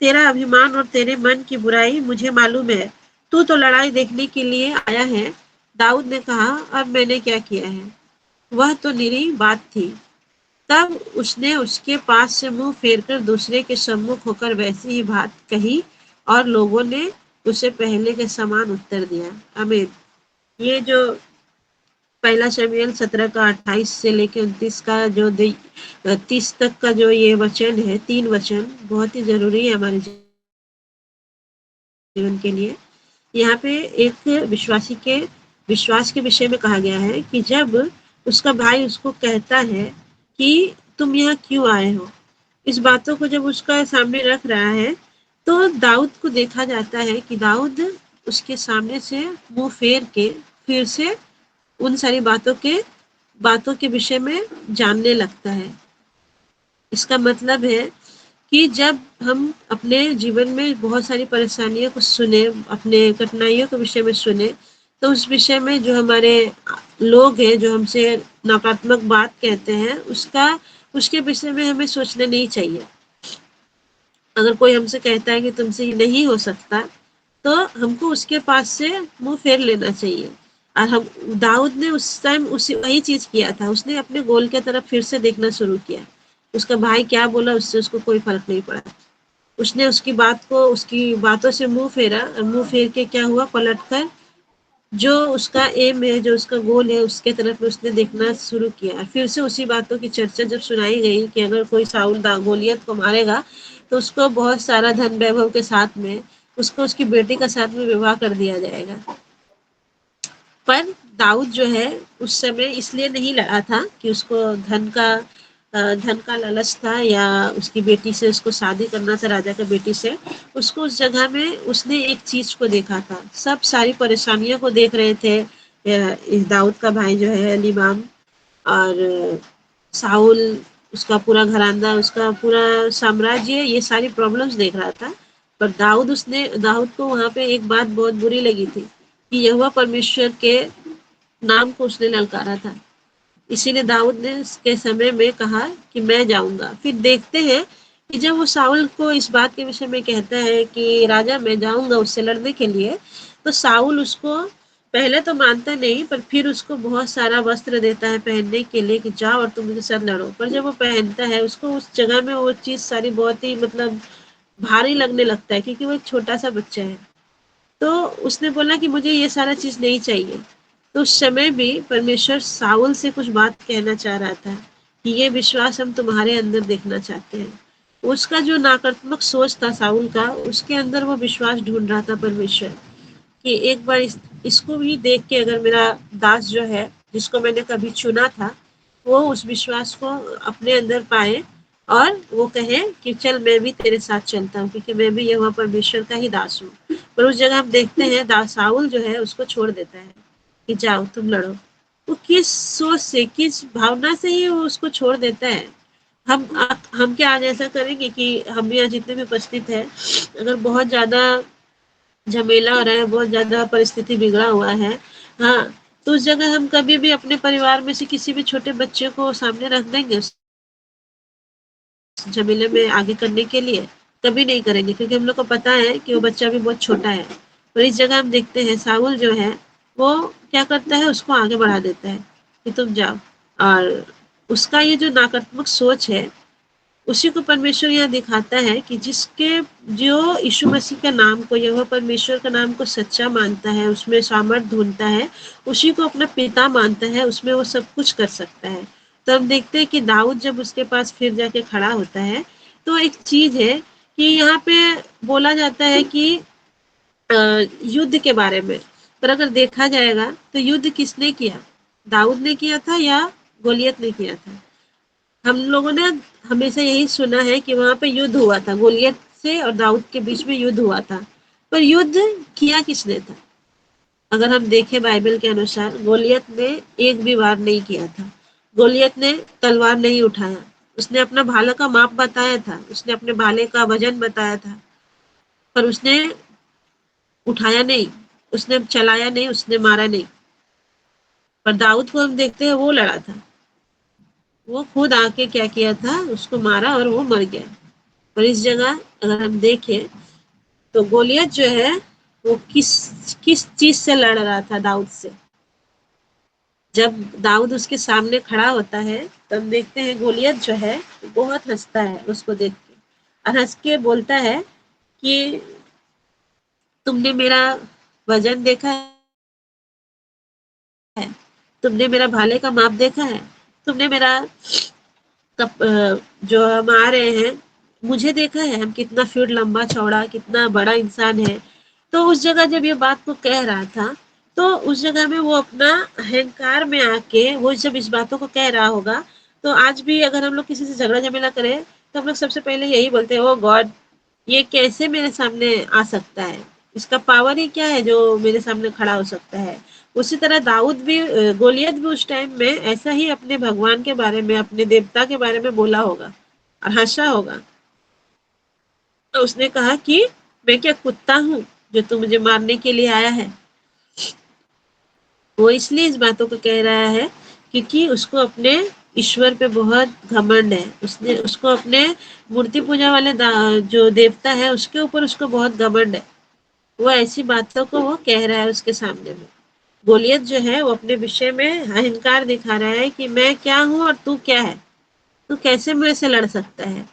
तेरा अभिमान और तेरे मन की बुराई मुझे मालूम है, तू तो लड़ाई देखने के लिए आया है। दाऊद ने कहा, अब मैंने क्या किया है? वह तो निरी बात थी। तब उसने उसके पास से मुंह फेरकर दूसरे के सम्मुख होकर वैसी ही बात कही और लोगों ने उसे पहले के समान उत्तर दिया। आमीन। ये जो पहला शमूएल 17 का 28 से लेके 29 का जो 30 तक का जो ये वचन है, 3 वचन बहुत ही जरूरी है हमारे जीवन के लिए। यहाँ पे एक विश्वासी के विश्वास के विषय में कहा गया है कि जब उसका भाई उसको कहता है कि तुम यहाँ क्यों आए हो, इस बातों को जब उसका सामने रख रहा है, तो दाऊद को देखा जाता है कि दाऊद उसके सामने से मुंह फेर के फिर से उन सारी बातों के विषय में जानने लगता है। इसका मतलब है कि जब हम अपने जीवन में बहुत सारी परेशानियों को सुने, अपने कठिनाइयों के विषय में सुने, तो उस विषय में जो हमारे लोग हैं जो हमसे नकारात्मक बात कहते हैं, उसके विषय में हमें सोचना नहीं चाहिए। अगर कोई हमसे कहता है कि तुमसे ये नहीं हो सकता, तो हमको उसके पास से मुंह फेर लेना चाहिए। और हम दाऊद ने उस टाइम उसी वही चीज किया था, उसने अपने गोल के तरफ फिर से देखना शुरू किया। उसका भाई क्या बोला उससे उसको कोई फर्क नहीं पड़ा। उसने उसकी बातों से मुंह फेरा और मुंह फेर के क्या हुआ, पलटकर जो उसका एम है, जो उसका गोल है, उसके तरफ उसने देखना शुरू किया। फिर से उसी बातों की चर्चा जब सुनाई गई कि अगर कोई साउल गोलियत को मारेगा तो उसको बहुत सारा धन वैभव के साथ में उसको उसकी बेटी का साथ में विवाह कर दिया जाएगा। पर दाऊद जो है उस समय इसलिए नहीं लड़ा था कि उसको धन का लालच था या उसकी बेटी से उसको शादी करना था, राजा की बेटी से। उसको उस जगह में उसने एक चीज को देखा था, सब सारी परेशानियों को देख रहे थे। इस दाऊद का भाई जो है अलीबाम, और साउल, उसका पूरा घराना, उसका पूरा साम्राज्य, ये सारी प्रॉब्लम्स देख रहा था। पर दाऊद को वहां पे एक बात बहुत बुरी लगी थी कि यहोवा परमेश्वर के नाम को उसने ललकारा था। इसीलिए दाऊद ने उसके समय में कहा कि मैं जाऊंगा। फिर देखते हैं कि जब वो साउल को इस बात के विषय में कहता है कि राजा मैं जाऊंगा उससे लड़ने के लिए, तो साउल उसको पहले तो मानता नहीं, पर फिर उसको बहुत सारा वस्त्र देता है पहनने के लिए कि जाओ और तुम मेरे साथ लड़ो। पर जब वो पहनता है, उसको उस जगह में वो चीज सारी बहुत ही मतलब भारी लगने लगता है, क्योंकि वो एक छोटा सा बच्चा है। तो उसने बोला कि मुझे ये सारा चीज नहीं चाहिए। तो उस समय भी परमेश्वर साउल से कुछ बात कहना चाह रहा था कि ये विश्वास हम तुम्हारे अंदर देखना चाहते हैं। उसका जो नकारात्मक सोच था साउल का, उसके अंदर वो विश्वास ढूंढ रहा था परमेश्वर कि एक बार इसको भी देख के अगर मेरा दास जो है जिसको मैंने कभी चुना था, वो उस विश्वास को अपने अंदर पाए और वो कहे कि चल मैं भी तेरे साथ चलता हूँ, क्योंकि मैं भी यहोवा परमेश्वर का ही दास हूँ। पर उस जगह हम देखते हैं दास साउल जो है उसको छोड़ देता है कि जाओ तुम लड़ो। वो किस सोच से, किस भावना से ही वो उसको छोड़ देता है। हम क्या आज ऐसा करेंगे कि हम यहाँ जितने भी उपस्थित हैं, अगर बहुत ज्यादा झमेला हो रहा है, बहुत ज्यादा परिस्थिति बिगड़ा हुआ है, हाँ, तो उस जगह हम कभी भी अपने परिवार में से किसी भी छोटे बच्चे को सामने रख देंगे उस झमेले में आगे करने के लिए? कभी नहीं करेंगे, क्योंकि हम लोग को पता है कि वो बच्चा भी बहुत छोटा है। और इस जगह हम देखते हैं साउल जो है वो क्या करता है, उसको आगे बढ़ा देता है कि तुम जाओ। और उसका ये जो नकारात्मक सोच है, उसी को परमेश्वर यहाँ दिखाता है कि जो यीशु मसीह के नाम को, यहोवा परमेश्वर का नाम को सच्चा मानता है, उसमें सामर्थ ढूंढता है, उसी को अपना पिता मानता है, उसमें वो सब कुछ कर सकता है। तो हम देखते हैं कि दाऊद जब उसके पास फिर जाके खड़ा होता है, तो एक चीज है कि यहाँ पे बोला जाता है कि युद्ध के बारे में। पर अगर देखा जाएगा तो युद्ध किसने किया? दाऊद ने किया था या गोलियत ने किया था? हम लोगों ने हमेशा यही सुना है कि वहां पे युद्ध हुआ था, गोलियत से और दाऊद के बीच में युद्ध हुआ था। पर युद्ध किया किसने था? अगर हम देखें बाइबल के अनुसार, गोलियत ने एक भी वार नहीं किया था। गोलियत ने तलवार नहीं उठाया। उसने अपना भाला का माप बताया था, उसने अपने भाले का वजन बताया था, पर उसने उठाया नहीं, उसने चलाया नहीं, उसने मारा नहीं। पर दाऊद को हम देखते हैं वो लड़ा था, वो खुद आके क्या किया था, उसको मारा और वो मर गया। और इस जगह अगर हम देखें तो गोलियत जो है वो किस किस चीज से लड़ रहा था दाऊद से? जब दाऊद उसके सामने खड़ा होता है, तब देखते हैं गोलियत जो है बहुत हंसता है उसको देख के, और हंस के बोलता है कि तुमने मेरा वजन देखा है, तुमने मेरा भाले का माप देखा है, तुमने मेरा जो हम आ रहे हैं, मुझे देखा है हम कितना फीट लंबा चौड़ा, कितना बड़ा इंसान है। तो उस जगह जब ये बात को कह रहा था, तो उस जगह में वो अपना अहंकार में आके वो जब इस बातों को कह रहा होगा, तो आज भी अगर हम लोग किसी से झगड़ा झमेला करें तो हम लोग सबसे पहले यही बोलते हैं, ओ गॉड, ये कैसे मेरे सामने आ सकता है, इसका पावर ही क्या है जो मेरे सामने खड़ा हो सकता है। उसी तरह दाऊद भी, गोलियत भी उस टाइम में ऐसा ही अपने भगवान के बारे में, अपने देवता के बारे में बोला होगा और हंसा होगा। तो उसने कहा कि मैं क्या कुत्ता हूँ जो तू मुझे मारने के लिए आया है? वो इसलिए इस बातों को कह रहा है क्योंकि उसको अपने ईश्वर पे बहुत घमंड है। उसने उसको अपने मूर्ति पूजा वाले जो देवता है उसके ऊपर उसको बहुत घमंड है। वो ऐसी बातों को वो कह रहा है उसके सामने में। गोलियत जो है वो अपने विषय में अहंकार दिखा रहा है कि मैं क्या हूँ और तू क्या है, तू कैसे मेरे से लड़ सकता है।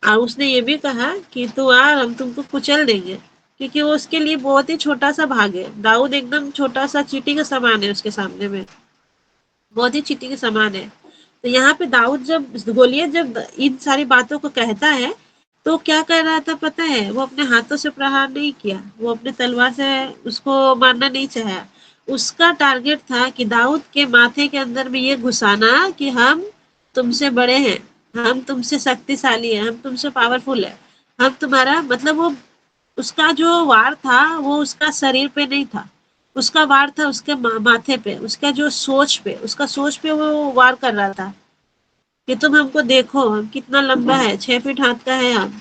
और उसने ये भी कहा कि तू आ, हम तुमको कुचल देंगे, क्योंकि वो उसके लिए बहुत ही छोटा सा भाग है। दाऊद एकदम छोटा सा चींटी का समान है उसके सामने में, बहुत ही चींटी के समान है। तो यहाँ पे दाऊद जब, गोलियत जब इन सारी बातों को कहता है, तो क्या कर रहा था पता है? वो अपने हाथों से प्रहार नहीं किया, वो अपने तलवार से उसको मारना नहीं चाहा। उसका टारगेट था कि दाऊद के माथे के अंदर में ये घुसाना कि हम तुमसे बड़े हैं, हम तुमसे शक्तिशाली हैं, हम तुमसे पावरफुल है, हम तुम्हारा मतलब वो उसका जो वार था वो उसका शरीर पे नहीं था, उसका वार था उसके माथे पे, उसका जो सोच पे, उसका सोच पे वो वार कर रहा था कि तुम हमको देखो, हम कितना लंबा है, 6 फीट हाथ का है, हम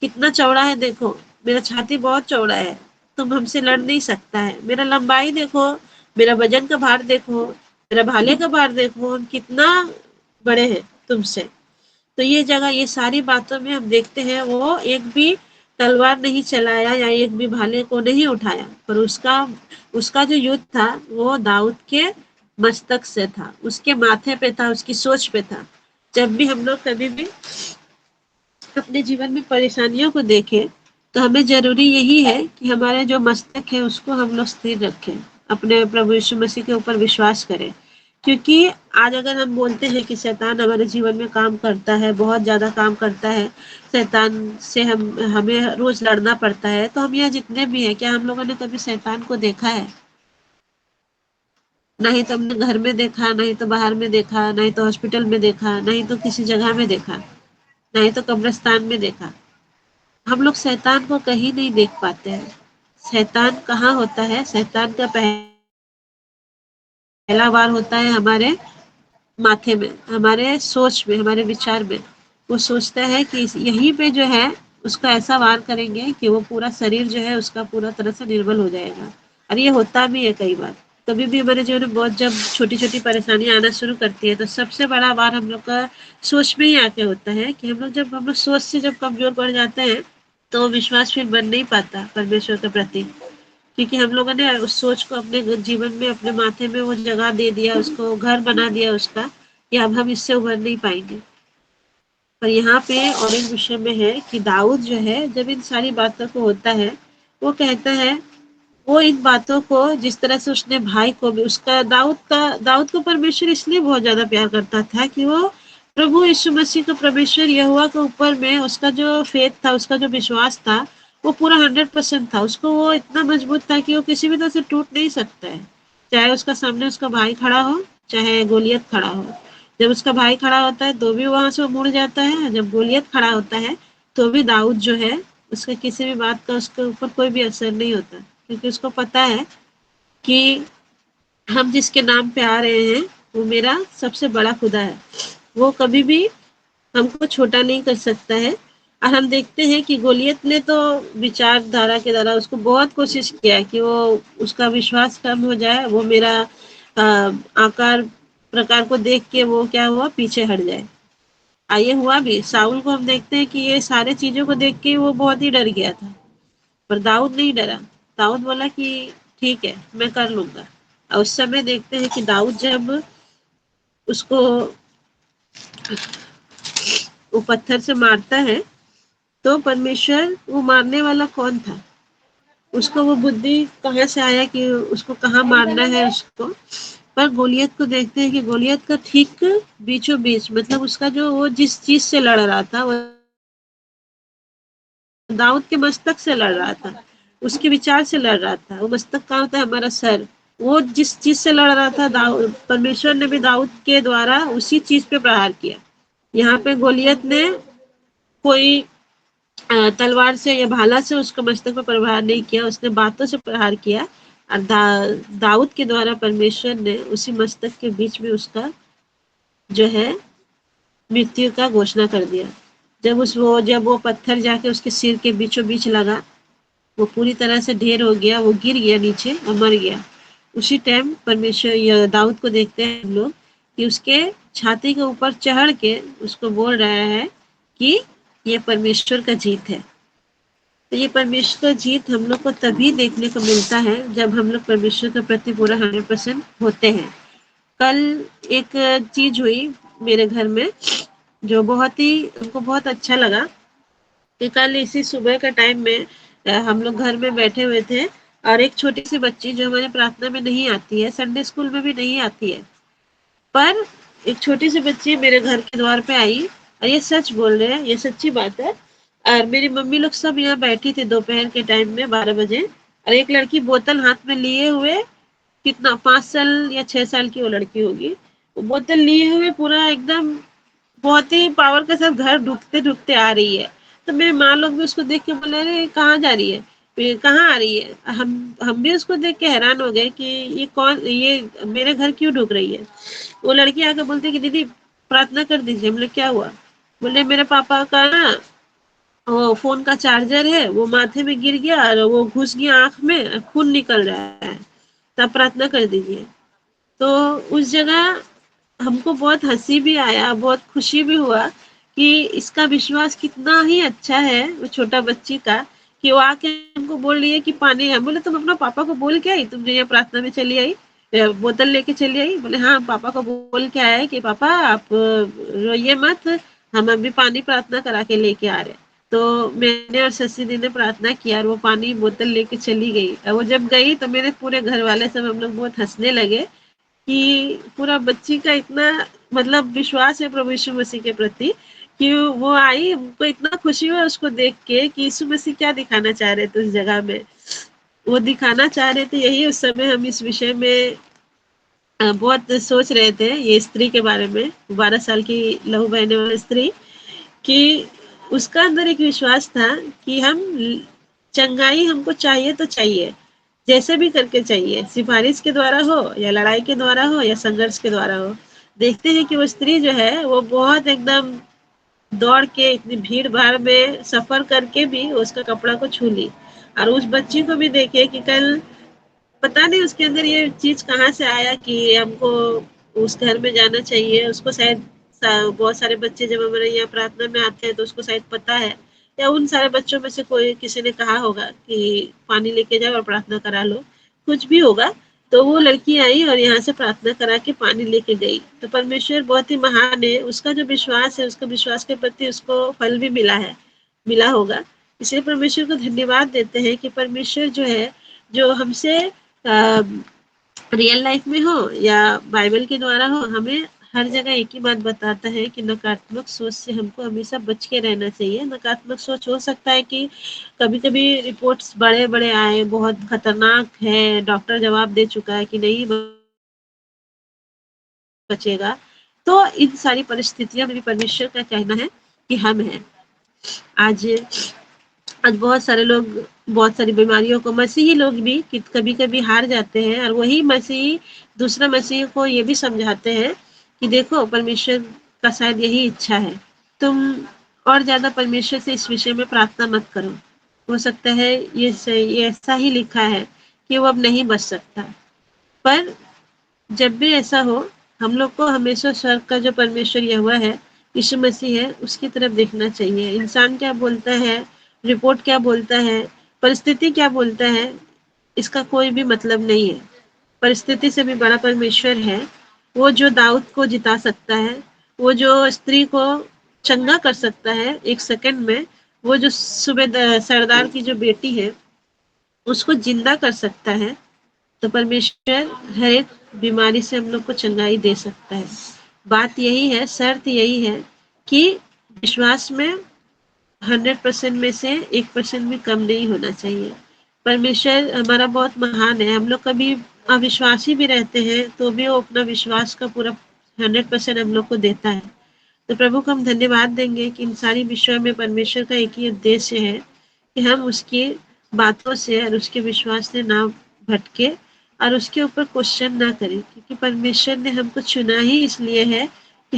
कितना चौड़ा है, देखो मेरा छाती बहुत चौड़ा है, तुम हमसे लड़ नहीं सकता है, मेरा लंबाई देखो, मेरा वजन का भार देखो, मेरा भाले का भार देखो, हम कितना बड़े हैं तुमसे। तो ये जगह ये सारी बातों में हम देखते हैं वो एक भी तलवार नहीं चलाया या एक भी भाले को नहीं उठाया, पर उसका उसका जो युद्ध था वो दाऊद के मस्तक से था, उसके माथे पे था, उसकी सोच पे था। जब भी हम लोग कभी भी अपने जीवन में परेशानियों को देखें तो हमें जरूरी यही है कि हमारे जो मस्तक है उसको हम लोग स्थिर रखें, अपने प्रभु यीशु मसीह के ऊपर विश्वास करें। क्योंकि आज अगर हम बोलते हैं कि शैतान हमारे जीवन में काम करता है, बहुत ज़्यादा काम करता है, शैतान से हम हमें रोज़ लड़ना पड़ता है, तो हम यहाँ जितने भी हैं, क्या हम लोगों ने कभी शैतान को देखा है? नहीं तो हमने घर में देखा, नहीं तो बाहर में देखा, नहीं तो हॉस्पिटल में देखा, नहीं तो किसी जगह में देखा, नहीं तो कब्रिस्तान में देखा। हम लोग शैतान को कहीं नहीं देख पाते हैं। शैतान कहाँ होता है? शैतान का पहला वार होता है हमारे माथे में, हमारे सोच में, हमारे विचार में। वो सोचता है कि यहीं पे जो है उसका ऐसा वार करेंगे कि वो पूरा शरीर जो है उसका पूरा तरह से निर्बल हो जाएगा। और ये होता भी है कई बार। कभी भी हमारे जीवन में बहुत जब छोटी-छोटी परेशानियाँ आना शुरू करती है तो सबसे बड़ा वार हम लोग का सोच में ही आके होता है कि हम लोग सोच से जब कमज़ोर पड़ जाते हैं तो विश्वास फिर बन नहीं पाता परमेश्वर के प्रति। क्योंकि हम लोगों ने उस सोच को अपने जीवन में अपने माथे में वो जगह दे दिया, उसको घर बना दिया उसका कि अब हम इससे उभर नहीं पाएंगे। पर यहाँ पे और एक विषय में है कि दाऊद जो है जब इन सारी बातों को होता है वो कहता है, वो इन बातों को जिस तरह से उसने भाई को भी उसका दाऊद को परमेश्वर इसलिए बहुत ज्यादा प्यार करता था कि वो प्रभु यीशु मसीह को परमेश्वर यहोवा के ऊपर में उसका जो फेथ था, उसका जो विश्वास था वो पूरा 100% था। उसको वो इतना मजबूत था कि वो किसी भी तरह से टूट नहीं सकता है, चाहे उसका सामने उसका भाई खड़ा हो, चाहे गोलियत खड़ा हो। जब उसका भाई खड़ा होता है तो भी वहां से वो मुड़ जाता है, जब गोलियत खड़ा होता है तो भी दाऊद जो है उसका किसी भी बात का उसके ऊपर कोई भी असर नहीं होता, क्योंकि उसको पता है कि हम जिसके नाम पे आ रहे हैं वो मेरा सबसे बड़ा खुदा है, वो कभी भी हमको छोटा नहीं कर सकता है। और हम देखते हैं कि गोलियत ने तो विचारधारा के द्वारा उसको बहुत कोशिश किया कि वो उसका विश्वास कम हो जाए, वो मेरा आकार प्रकार को देख के वो क्या हुआ, पीछे हट जाए। ये हुआ भी। साउल को हम देखते हैं कि ये सारे चीजों को देख के वो बहुत ही डर गया था, पर दाऊद नहीं डरा। दाऊद बोला कि ठीक है मैं कर लूंगा। और उस समय देखते हैं कि दाऊद जब उसको वो पत्थर से मारता है तो परमेश्वर, वो मारने वाला कौन था, उसको वो बुद्धि कहाँ से आया कि उसको कहाँ मारना है उसको। पर गोलियत को देखते हैं कि गोलियत का ठीक बीचों बीच, मतलब उसका जो वो जिस चीज से लड़ रहा था वो दाऊद के मस्तक से लड़ रहा था, उसके विचार से लड़ रहा था। वो मस्तक कहाँ होता है? हमारा सर। वो जिस चीज से लड़ रहा था दाऊद, परमेश्वर ने भी दाऊद के द्वारा उसी चीज पे प्रहार किया। यहाँ पे गोलियत ने कोई तलवार से या भाला से उसको मस्तक पर प्रहार नहीं किया, उसने बातों से प्रहार किया। और दाऊद के द्वारा परमेश्वर ने उसी मस्तक के बीच में उसका जो है मृत्यु का घोषणा कर दिया। जब वो पत्थर जाके उसके सिर के बीचों बीच लगा, वो पूरी तरह से ढेर हो गया, वो गिर गया नीचे और मर गया। उसी टाइम परमेश्वर या दाऊद को देखते हैं हम लोग कि उसके छाती के ऊपर चढ़ के उसको बोल रहा है कि ये परमेश्वर का जीत है। तो ये परमेश्वर का जीत हम लोग को तभी देखने को मिलता है जब हम लोग परमेश्वर के प्रति पूरा 100% होते हैं। कल एक चीज हुई मेरे घर में जो बहुत ही हमको बहुत अच्छा लगा कि कल इसी सुबह का टाइम में हम लोग घर में बैठे हुए थे और एक छोटी सी बच्ची जो हमारे प्रार्थना में नहीं आती है, संडे स्कूल में भी नहीं आती है, पर एक छोटी सी बच्ची मेरे घर के द्वार पे आई। और ये सच बोल रहे हैं, ये सच्ची बात है। और मेरी मम्मी लोग सब यहाँ बैठी थी दोपहर के टाइम में 12 बजे, और एक लड़की बोतल हाथ में लिए हुए कितना 5 साल या 6 साल की वो लड़की होगी, वो बोतल लिए हुए पूरा एकदम बहुत ही पावर के साथ घर ढूकते ढूकते आ रही है। तो मेरे माँ लोग भी उसको देख के बोले, अरे कहाँ जा रही है, कहाँ आ रही है। हम भी उसको देख के हैरान हो गए कि ये कौन, ये मेरे घर क्यों ढूक रही है। वो लड़की आकर बोलती कि दीदी प्रार्थना कर दीजिए। हम लोग क्या हुआ, बोले मेरे पापा का ना वो फोन का चार्जर है वो माथे में गिर गया और वो घुस गया आंख में, खून निकल रहा है, तब प्रार्थना कर दीजिए। तो उस जगह हमको बहुत हंसी भी आया, बहुत खुशी भी हुआ कि इसका विश्वास कितना ही अच्छा है वो छोटा बच्ची का, कि वो आके हमको बोल रही है कि पानी है। बोले तुम अपना पापा को बोल के आई, तुम यहाँ प्रार्थना में चली आई, बोतल लेके चली आई। बोले हाँ पापा को बोल के आया कि पापा आप रोइए मत, हम अभी पानी प्रार्थना करा के लेके आ रहे हैं। तो मैंने और शशि दी ने प्रार्थना किया और वो पानी बोतल लेके चली गई। और वो जब गई तो मेरे पूरे घर वाले सब हम लोग बहुत हंसने लगे कि पूरा बच्ची का इतना मतलब विश्वास है प्रभु यीशु मसीह के प्रति कि वो आई, हमको इतना खुशी हुआ उसको देख के कि यीशु मसीह क्या दिखाना चाह रहे थे उस जगह में। वो दिखाना चाह रहे थे यही। उस समय हम इस विषय में बहुत सोच रहे थे, ये स्त्री के बारे में, 12 साल की लहू बहने वाली स्त्री, कि उसका अंदर एक विश्वास था कि हम चंगाई हमको चाहिए तो चाहिए, जैसे भी करके चाहिए, सिफारिश के द्वारा हो या लड़ाई के द्वारा हो या संघर्ष के द्वारा हो। देखते हैं कि वो स्त्री जो है वो बहुत एकदम दौड़ के इतनी भीड़ भाड़ में सफर करके भी उसका कपड़ा को छू ली। और उस बच्ची को भी देखे कि कल पता नहीं उसके अंदर ये चीज कहाँ से आया कि हमको उस घर में जाना चाहिए। उसको शायद बहुत सारे बच्चे जब हमारे यहाँ प्रार्थना में आते हैं तो उसको शायद पता है, या उन सारे बच्चों में से कोई किसी ने कहा होगा कि पानी लेके जाओ और प्रार्थना करा लो, कुछ भी होगा। तो वो लड़की आई और यहाँ से प्रार्थना करा के पानी लेके गई। तो परमेश्वर बहुत ही महान है, उसका जो विश्वास है, उसका विश्वास के प्रति उसको फल भी मिला है, मिला होगा। इसलिए परमेश्वर को धन्यवाद देते हैं कि परमेश्वर जो है, जो हमसे रियल लाइफ में हो या बाइबल के द्वारा हो, हमें हर जगह एक ही बात बताता है कि नकारात्मक सोच से हमको हमेशा बच के रहना चाहिए। नकारात्मक सोच हो सकता है कि कभी कभी रिपोर्ट्स बड़े बड़े आए, बहुत खतरनाक है, डॉक्टर जवाब दे चुका है कि नहीं बचेगा। तो इन सारी परिस्थितियों में भी परमेश्वर का कहना है कि हम हैं। आज आज बहुत सारे लोग बहुत सारी बीमारियों को, मसीही लोग भी कभी कभी हार जाते हैं, और वही मसीही दूसरा मसीह को ये भी समझाते हैं कि देखो परमेश्वर का शायद यही इच्छा है, तुम और ज्यादा परमेश्वर से इस विषय में प्रार्थना मत करो। हो सकता है ये ऐसा ही लिखा है कि वो अब नहीं बच सकता। पर जब भी ऐसा हो, हम लोग को हमेशा स्वर्ग का जो परमेश्वर यहोवा है, यीशु मसीह है, उसकी तरफ देखना चाहिए। इंसान क्या बोलता है, रिपोर्ट क्या बोलता है, परिस्थिति क्या बोलता है, इसका कोई भी मतलब नहीं है। परिस्थिति से भी बड़ा परमेश्वर है। वो जो दाऊद को जिता सकता है, वो जो स्त्री को चंगा कर सकता है 1 सेकंड में, वो जो सूबेदार सरदार की जो बेटी है उसको जिंदा कर सकता है, तो परमेश्वर हर एक बीमारी से हम लोग को चंगाई दे सकता है। बात यही है, शर्त यही है कि विश्वास में 100% में से 1% भी कम नहीं होना चाहिए। परमेश्वर हमारा बहुत महान है। हम लोग कभी अविश्वासी भी रहते हैं तो भी वो अपना विश्वास का पूरा 100% हम लोग को देता है। तो प्रभु को हम धन्यवाद देंगे कि इन सारी विषयों में परमेश्वर का एक ही उद्देश्य है कि हम उसकी बातों से और उसके विश्वास से ना भटके और उसके ऊपर क्वेश्चन ना करें, क्योंकि परमेश्वर ने हमको चुना ही इसलिए है कि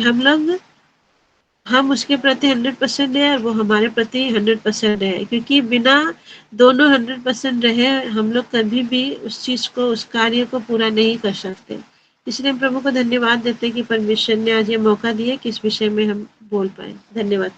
हम उसके प्रति 100% है और वो हमारे प्रति 100% है। क्योंकि बिना दोनों 100% रहे हम लोग कभी भी उस चीज को, उस कार्य को पूरा नहीं कर सकते। इसलिए हम प्रभु को धन्यवाद देते हैं कि परमेश्वर ने आज ये मौका दिया कि इस विषय में हम बोल पाए। धन्यवाद।